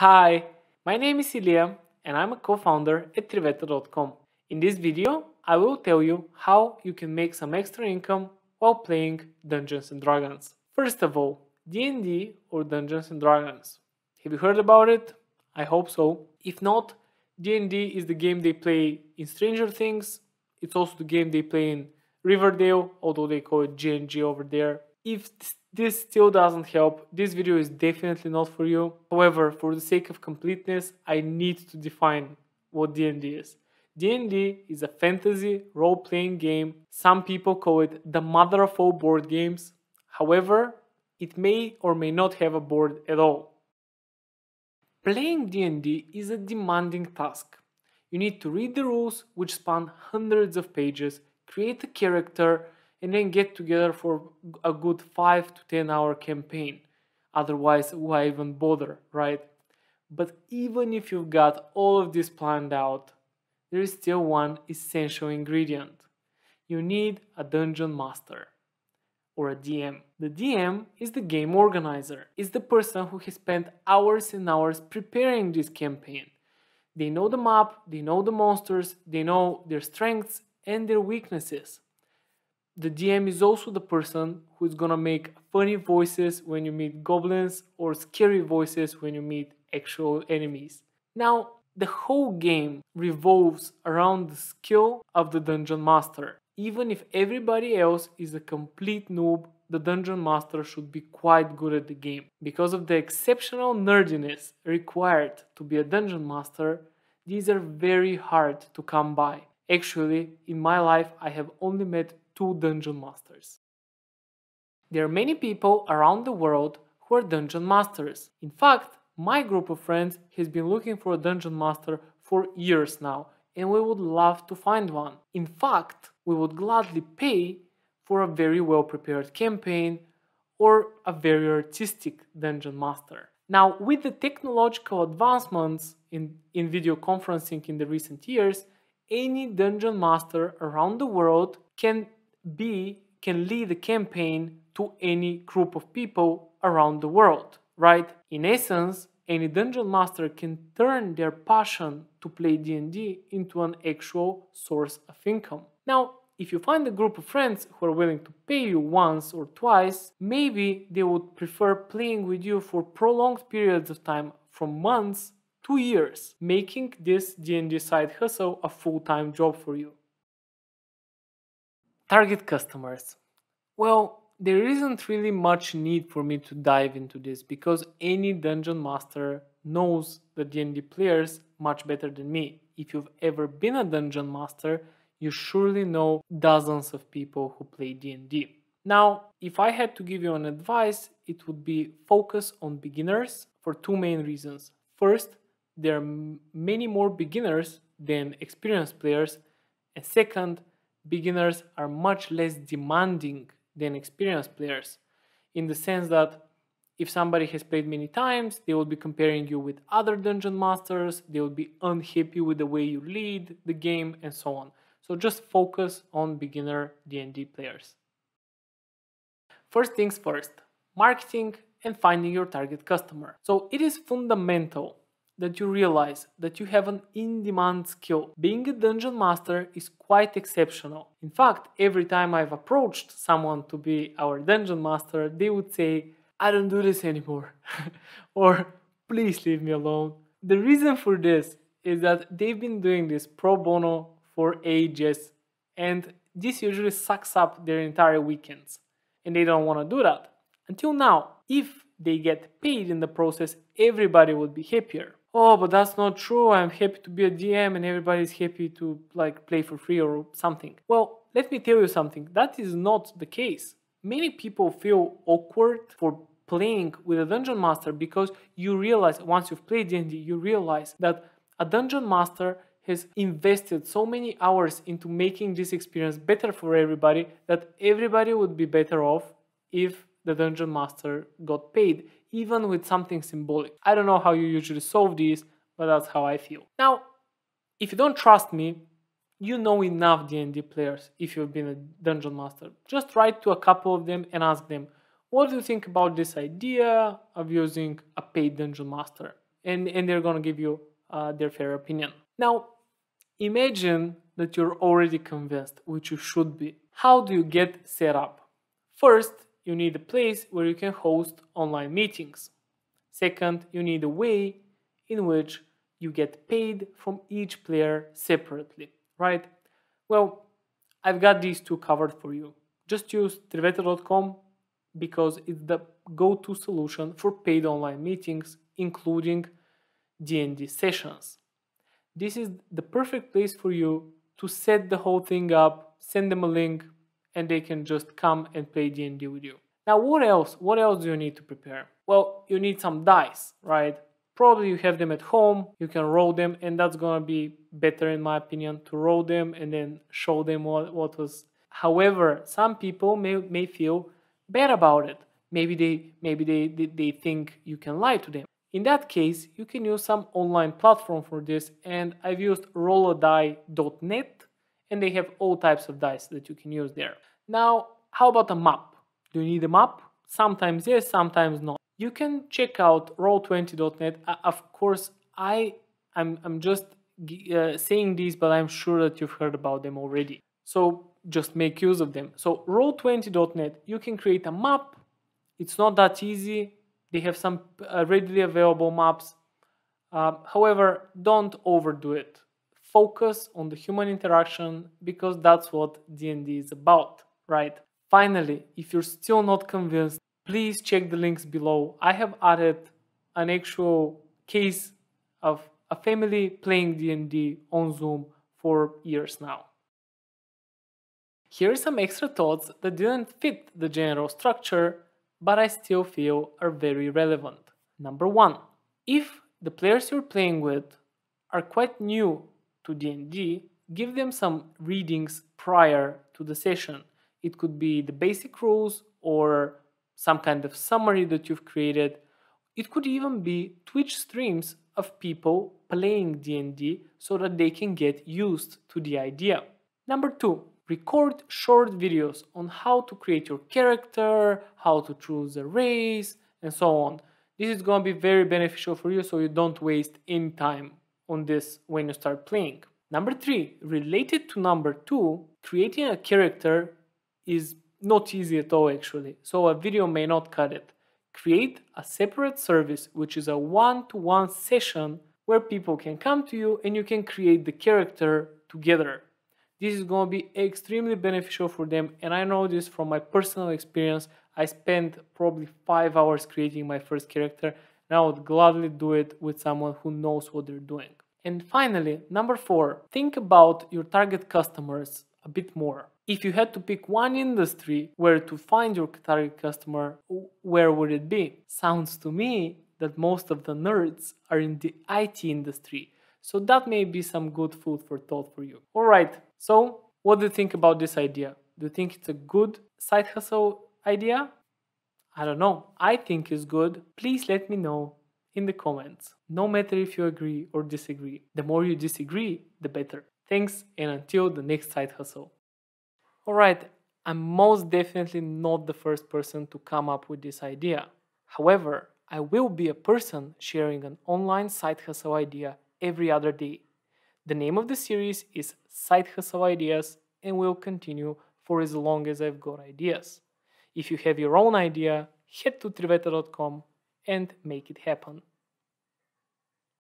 Hi, my name is Ilya and I'm a co-founder at Triveta.com. In this video, I will tell you how you can make some extra income while playing Dungeons and Dragons. First of all, D&D or Dungeons and Dragons. Have you heard about it? I hope so. If not, D&D is the game they play in Stranger Things. It's also the game they play in Riverdale, although they call it G&G over there. If this still doesn't help, this video is definitely not for you. However, for the sake of completeness, I need to define what D&D is. D&D is a fantasy role-playing game. Some people call it the mother of all board games. However, it may or may not have a board at all. Playing D&D is a demanding task. You need to read the rules, which span hundreds of pages, create a character, and then get together for a good 5 to 10 hour campaign. Otherwise, why even bother, right? But even if you've got all of this planned out, there is still one essential ingredient. You need a dungeon master or a DM. The DM is the game organizer. It's the person who has spent hours and hours preparing this campaign. They know the map, they know the monsters, they know their strengths and their weaknesses. The DM is also the person who is gonna make funny voices when you meet goblins or scary voices when you meet actual enemies. Now, the whole game revolves around the skill of the dungeon master. Even if everybody else is a complete noob, the dungeon master should be quite good at the game. Because of the exceptional nerdiness required to be a dungeon master, these are very hard to come by. Actually, in my life, I have only met 2 dungeon masters. There are many people around the world who are dungeon masters. In fact, my group of friends has been looking for a dungeon master for years now, and we would love to find one. In fact, we would gladly pay for a very well prepared campaign or a very artistic dungeon master. Now, with the technological advancements in video conferencing in the recent years, any dungeon master around the world can lead a campaign to any group of people around the world, right? In essence, any dungeon master can turn their passion to play D&D into an actual source of income. Now, if you find a group of friends who are willing to pay you once or twice, maybe they would prefer playing with you for prolonged periods of time, from months to years, making this D&D side hustle a full-time job for you. Target customers. Well, there isn't really much need for me to dive into this because any dungeon master knows the D&D players much better than me. If you've ever been a dungeon master, you surely know dozens of people who play D&D. Now, if I had to give you an advice, it would be focus on beginners for 2 main reasons. First, there are many more beginners than experienced players, and second, beginners are much less demanding than experienced players, in the sense that if somebody has played many times, they will be comparing you with other dungeon masters, they will be unhappy with the way you lead the game, and so on. So just focus on beginner D&D players. First things first, marketing and finding your target customer. So it is fundamental that you realize that you have an in-demand skill. Being a dungeon master is quite exceptional. In fact, every time I've approached someone to be our dungeon master, they would say, "I don't do this anymore," or "Please leave me alone." The reason for this is that they've been doing this pro bono for ages, and this usually sucks up their entire weekends, and they don't want to do that. Until now, if they get paid in the process, everybody would be happier. "Oh, but that's not true. I'm happy to be a DM and everybody's happy to play for free or something." Well, let me tell you something. That is not the case. Many people feel awkward for playing with a dungeon master because you realize, once you've played D&D, you realize that a dungeon master has invested so many hours into making this experience better for everybody that everybody would be better off if the dungeon master got paid, even with something symbolic. I don't know how you usually solve these, but that's how I feel. Now, if you don't trust me, you know enough D&D players if you've been a dungeon master. Just write to a couple of them and ask them, what do you think about this idea of using a paid dungeon master? and they're gonna give you their fair opinion. Now, imagine that you're already convinced, which you should be. How do you get set up? First, you need a place where you can host online meetings. Second, you need a way in which you get paid from each player separately, right? Well, I've got these two covered for you. Just use Triveta.com because it's the go-to solution for paid online meetings, including D&D sessions. This is the perfect place for you to set the whole thing up, send them a link, and they can just come and play D&D with you. Now, what else? What else do you need to prepare? Well, you need some dice, right? Probably you have them at home, you can roll them, and that's gonna be better in my opinion to roll them and then show them what was. However, some people may feel bad about it. Maybe they think you can lie to them. In that case, you can use some online platform for this, and I've used rolladie.net, and they have all types of dice that you can use there. Now, how about a map? Do you need a map? Sometimes yes, sometimes not. You can check out roll20.net. Of course, I'm just saying this, but I'm sure that you've heard about them already. So just make use of them. So roll20.net, you can create a map. It's not that easy. They have some readily available maps. However, don't overdo it. Focus on the human interaction because that's what D&D is about, right? Finally, if you're still not convinced, please check the links below. I have added an actual case of a family playing D&D on Zoom for years now. Here are some extra thoughts that didn't fit the general structure, but I still feel are very relevant. Number 1. If the players you're playing with are quite new to D&D, give them some readings prior to the session. It could be the basic rules or some kind of summary that you've created. It could even be Twitch streams of people playing D&D so that they can get used to the idea. Number 2. Record short videos on how to create your character, how to choose a race, and so on. This is going to be very beneficial for you so you don't waste any time on this when you start playing. Number 3, related to number 2, creating a character is not easy at all actually, so a video may not cut it. Create a separate service which is a one-to-one session where people can come to you and you can create the character together. This is going to be extremely beneficial for them, and I know this from my personal experience. I spent probably 5 hours creating my first character, and I would gladly do it with someone who knows what they're doing. And finally, number 4, think about your target customers a bit more. If you had to pick one industry where to find your target customer, where would it be? Sounds to me that most of the nerds are in the IT industry. So that may be some good food for thought for you. Alright, so what do you think about this idea? Do you think it's a good side hustle idea? I don't know. I think it's good. Please let me know in the comments. No matter if you agree or disagree. The more you disagree, the better. Thanks, and until the next side hustle. Alright, I'm most definitely not the first person to come up with this idea. However, I will be a person sharing an online side hustle idea every other day. The name of the series is Side Hustle Ideas and will continue for as long as I've got ideas. If you have your own idea, head to Triveta.com and make it happen.